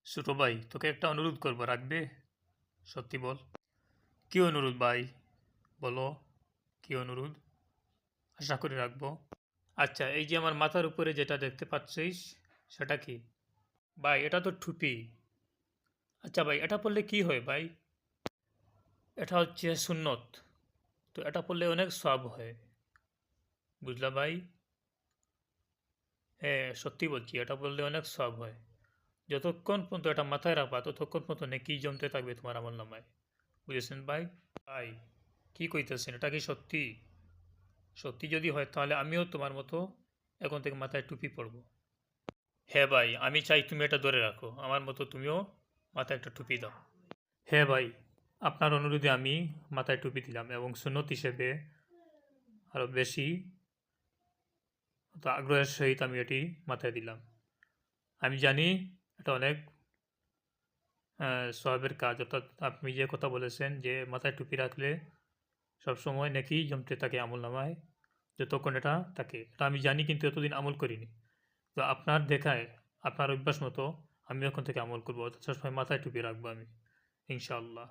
ছোট ভাই, তোকে একটা অনুরোধ করবো, রাখবে? সত্যি বল। কি অনুরোধ ভাই? বলো, কি অনুরোধ? আশা করি রাখবো। আচ্ছা, এই যে আমার মাথার উপরে যেটা দেখতে পাচ্ছিস, সেটা কি? ভাই, এটা তো টুপি। আচ্ছা ভাই, এটা পরলে কি হয় ভাই? এটা হচ্ছে সুন্নত। তো এটা পরলে অনেক সওয়াব হয়। বুঝলা ভাই? হ্যাঁ, সত্যি বলছি, এটা বললে অনেক সওয়াব হয়। যতক্ষণ পর্যন্ত এটা মাথায় রাখবা, ততক্ষণ পর্যন্ত নেকি জমতে থাকবে তোমার আমলনামায়। বুঝেছেন ভাই? ভাই, কি কইতেছেন? এটা কি সত্যি? সত্যি যদি হয় তাহলে আমিও তোমার মতো এখন থেকে মাথায় টুপি পরবো। হ্যাঁ ভাই, আমি চাই তুমি এটা ধরে রাখো, আমার মতো তুমিও মাথায় একটা টুপি দাও। হ্যাঁ ভাই, আপনার অনুরোধে আমি মাথায় টুপি দিলাম এবং সুন্নত হিসেবে আরও বেশি আগ্রহের সহিত আমি এটি মাথায় দিলাম। আমি জানি এটা অনেক সওয়াবের কাজ, অর্থাৎ আপনি যে কথা বলেছেন যে মাথায় টুপি রাখলে সবসময় নাকি জমতে থাকে আমল নামায়, যতক্ষণ এটা থাকে। এটা আমি জানি, কিন্তু এতদিন আমল করিনি। তো আপনার দেখায়, আপনার অভ্যাস মতো আমি এখন থেকে আমল করবো, অর্থাৎ সবসময় মাথায় টুপি রাখবো আমি, ইনশাআল্লাহ।